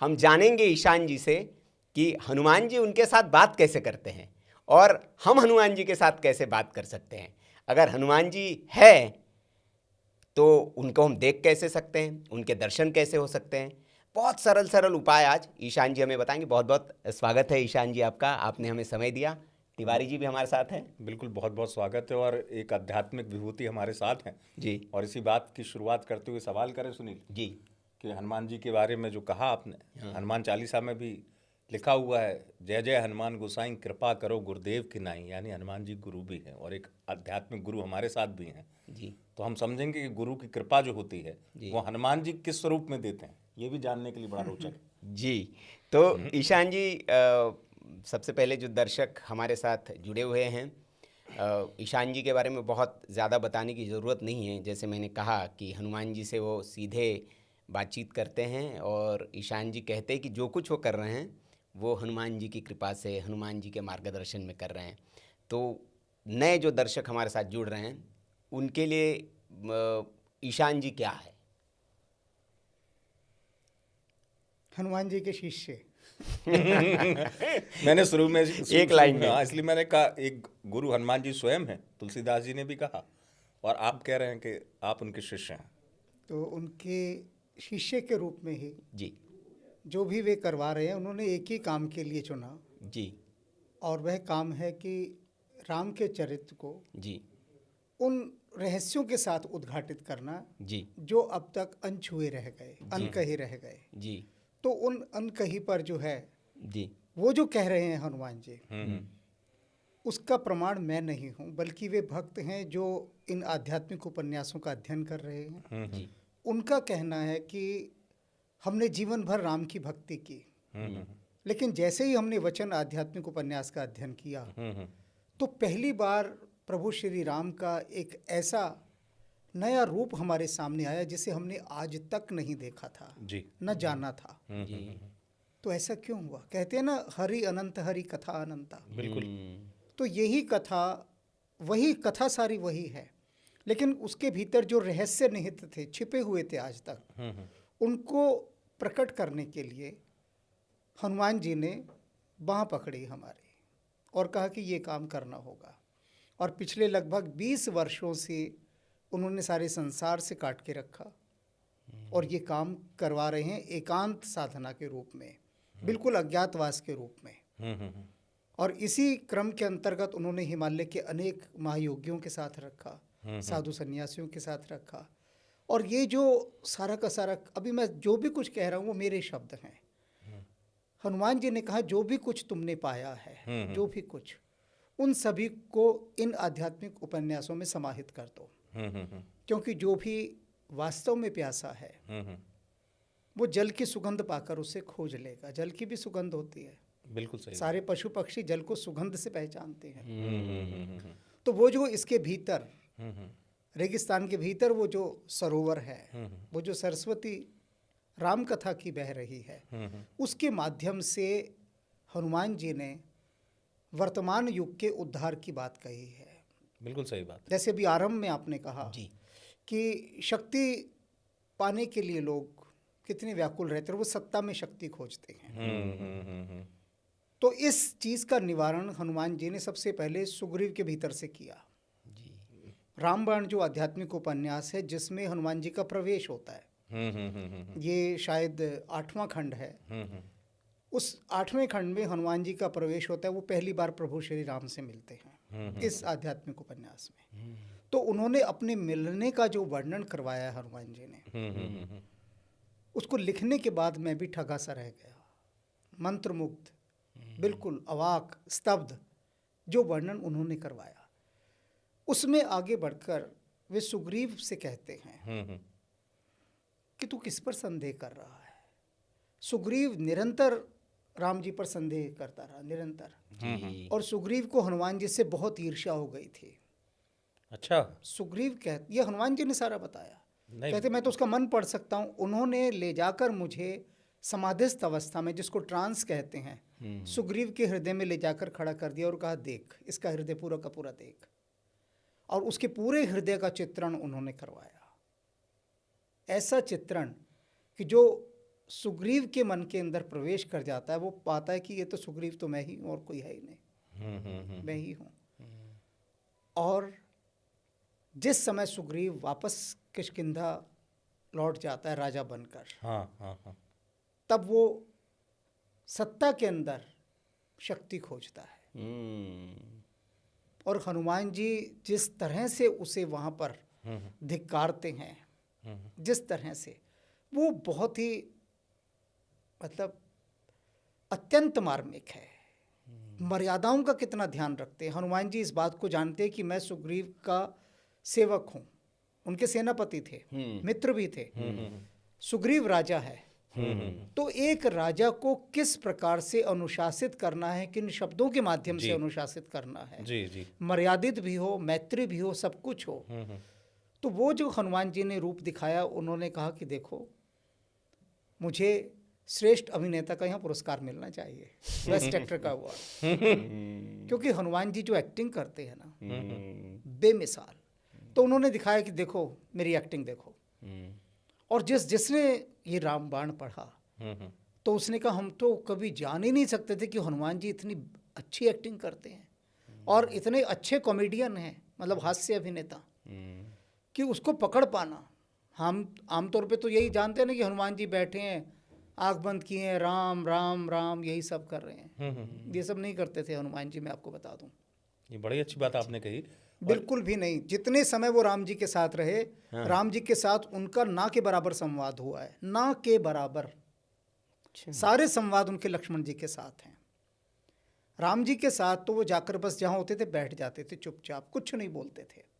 हम जानेंगे ईशान जी से कि हनुमान जी उनके साथ बात कैसे करते हैं और हम हनुमान जी के साथ कैसे बात कर सकते हैं। अगर हनुमान जी है तो उनको हम देख कैसे सकते हैं, उनके दर्शन कैसे हो सकते हैं। बहुत सरल सरल उपाय आज ईशान जी हमें बताएंगे। बहुत बहुत स्वागत है ईशान जी आपका, आपने हमें समय दिया। तिवारी जी भी हमारे साथ हैं। बिल्कुल, बहुत बहुत स्वागत है। और एक आध्यात्मिक विभूति हमारे साथ हैं जी और इसी बात की शुरुआत करते हुए सवाल करें सुनील जी कि हनुमान जी के बारे में जो कहा आपने, हनुमान चालीसा में भी लिखा हुआ है, जय जय हनुमान गोसाई कृपा करो गुरुदेव की नाई। यानी हनुमान जी गुरु भी हैं और एक आध्यात्मिक गुरु हमारे साथ भी हैं। जी तो हम समझेंगे कि गुरु की कृपा जो होती है जी वो हनुमान जी किस स्वरूप में देते हैं, ये भी जानने के लिए बड़ा रोचक है। जी। तो ईशान जी, सबसे पहले जो दर्शक हमारे साथ जुड़े हुए हैं, ईशान जी के बारे में बहुत ज़्यादा बताने की ज़रूरत नहीं है। जैसे मैंने कहा कि हनुमान जी से वो सीधे बातचीत करते हैं और ईशान जी कहते हैं कि जो कुछ वो कर रहे हैं वो हनुमान जी की कृपा से, हनुमान जी के मार्गदर्शन में कर रहे हैं। तो नए जो दर्शक हमारे साथ जुड़ रहे हैं उनके लिए ईशान जी क्या है? हनुमान जी के शिष्य। मैंने शुरू में एक लाइन में। हाँ, इसलिए मैंने कहा एक गुरु हनुमान जी स्वयं हैं, तुलसीदास जी ने भी कहा, और आप कह रहे हैं कि आप उनके शिष्य हैं। तो उनके शिष्य के रूप में ही जी जो भी वे करवा रहे हैं, उन्होंने एक ही काम के लिए चुना, जी और वह काम है कि राम के चरित्र को जी उन रहस्यों के साथ उद्घाटित करना जी जो अब तक अनछुए रह गए, अनकहे रह गए। जी तो उन अनकही पर जो है, जी वो जो कह रहे हैं हनुमान जी, हम्म उसका प्रमाण मैं नहीं हूँ, बल्कि वे भक्त हैं जो इन आध्यात्मिक उपन्यासों का अध्ययन कर रहे हैं। जी उनका कहना है कि हमने जीवन भर राम की भक्ति की, लेकिन जैसे ही हमने वचन आध्यात्मिक उपन्यास का अध्ययन किया तो पहली बार प्रभु श्री राम का एक ऐसा नया रूप हमारे सामने आया जिसे हमने आज तक नहीं देखा था, जी न जाना था। जी तो ऐसा क्यों हुआ? कहते हैं ना, हरि अनंत हरि कथा अनंता। बिल्कुल। तो यही कथा, वही कथा सारी वही है, लेकिन उसके भीतर जो रहस्य निहित थे, छिपे हुए थे आज तक, उनको प्रकट करने के लिए हनुमान जी ने बाँह पकड़ी हमारी और कहा कि ये काम करना होगा। और पिछले लगभग 20 वर्षों से उन्होंने सारे संसार से काट के रखा और ये काम करवा रहे हैं एकांत साधना के रूप में, बिल्कुल अज्ञातवास के रूप में। और इसी क्रम के अंतर्गत उन्होंने हिमालय के अनेक महायोगियों के साथ रखा, साधु सन्यासियों के साथ रखा। और ये जो सारा का सारा, अभी मैं जो भी कुछ कह रहा हूँ वो मेरे शब्द हैं। हनुमान जी ने कहा जो भी कुछ तुमने पाया है, जो भी कुछ, उन सभी को इन आध्यात्मिक उपन्यासों में समाहित कर दो, क्योंकि जो भी वास्तव में प्यासा है वो जल की सुगंध पाकर उसे खोज लेगा। जल की भी सुगंध होती है, बिल्कुल सही। सारे पशु पक्षी जल को सुगंध से पहचानते हैं। तो वो जो इसके भीतर, रेगिस्तान के भीतर वो जो सरोवर है, वो जो सरस्वती राम कथा की बह रही है, उसके माध्यम से हनुमान जी ने वर्तमान युग के उद्धार की बात कही है। बिल्कुल सही बात है। जैसे भी आरंभ में आपने कहा जी कि शक्ति पाने के लिए लोग कितने व्याकुल रहते हैं, वो सत्ता में शक्ति खोजते हैं। तो इस चीज़ का निवारण हनुमान जी ने सबसे पहले सुग्रीव के भीतर से किया। रामबाण जो आध्यात्मिक उपन्यास है जिसमें हनुमान जी का प्रवेश होता है, ये शायद 8वां खंड है। उस 8वें खंड में हनुमान जी का प्रवेश होता है, वो पहली बार प्रभु श्री राम से मिलते हैं इस आध्यात्मिक उपन्यास में। तो उन्होंने अपने मिलने का जो वर्णन करवाया है हनुमान जी ने, उसको लिखने के बाद मैं भी ठगा सा रह गया, मंत्रमुग्ध, बिल्कुल अवाक, स्तब्ध, जो वर्णन उन्होंने करवाया। उसमें आगे बढ़कर वे सुग्रीव से कहते हैं कि तू किस पर संदेह कर रहा है। सुग्रीव निरंतर राम जी पर संदेह करता रहा, निरंतर। और सुग्रीव को हनुमान जी से बहुत ईर्ष्या हो गई थी। अच्छा। सुग्रीव ये हनुमान जी ने सारा बताया। कहते मैं तो उसका मन पढ़ सकता हूँ। उन्होंने ले जाकर मुझे समाधिस्थ अवस्था में, जिसको ट्रांस कहते हैं, सुग्रीव के हृदय में ले जाकर खड़ा कर दिया और कहा देख, इसका हृदय पूरा का पूरा देख। और उसके पूरे हृदय का चित्रण उन्होंने करवाया, ऐसा चित्रण कि जो सुग्रीव के मन के अंदर प्रवेश कर जाता है, वो पाता है कि ये तो सुग्रीव तो मैं ही हूँ और कोई है ही नहीं, मैं ही हूँ। और जिस समय सुग्रीव वापस किष्किंधा लौट जाता है राजा बनकर, हाँ। तब वो सत्ता के अंदर शक्ति खोजता है। और हनुमान जी जिस तरह से उसे वहाँ पर धिक्कारते हैं, जिस तरह से, वो बहुत ही मतलब अत्यंत मार्मिक है। मर्यादाओं का कितना ध्यान रखते हैं हनुमान जी। इस बात को जानते हैं कि मैं सुग्रीव का सेवक हूँ, उनके सेनापति थे, मित्र भी थे। सुग्रीव राजा है, तो एक राजा को किस प्रकार से अनुशासित करना है, किन शब्दों के माध्यम से अनुशासित करना है, जी। मर्यादित भी हो, मैत्री भी हो, सब कुछ हो। तो वो जो हनुमान जी ने रूप दिखाया, उन्होंने कहा कि देखो, मुझे श्रेष्ठ अभिनेता का यहाँ पुरस्कार मिलना चाहिए, बेस्ट एक्टर का अवार्ड। क्योंकि हनुमान जी जो एक्टिंग करते हैं ना, बेमिसाल। तो उन्होंने दिखाया कि देखो मेरी एक्टिंग देखो। और जिसने ये रामबाण पढ़ा, तो उसने कहा हम तो कभी जान ही नहीं सकते थे कि हनुमान जी इतनी अच्छी एक्टिंग करते हैं और इतने अच्छे कॉमेडियन हैं, मतलब हास्य अभिनेता, कि उसको पकड़ पाना। हम आमतौर पे तो यही जानते हैं ना कि हनुमान जी बैठे हैं, आँख बंद किए हैं, राम राम राम यही सब कर रहे हैं। ये सब नहीं करते थे हनुमान जी, मैं आपको बता दूं। ये बड़ी अच्छी बात आपने कही। बिल्कुल भी नहीं। जितने समय वो राम जी के साथ रहे, राम जी के साथ उनका ना के बराबर संवाद हुआ है, ना के बराबर। सारे संवाद उनके लक्ष्मण जी के साथ हैं। राम जी के साथ तो वो जाकर बस जहाँ होते थे बैठ जाते थे चुपचाप, कुछ नहीं बोलते थे।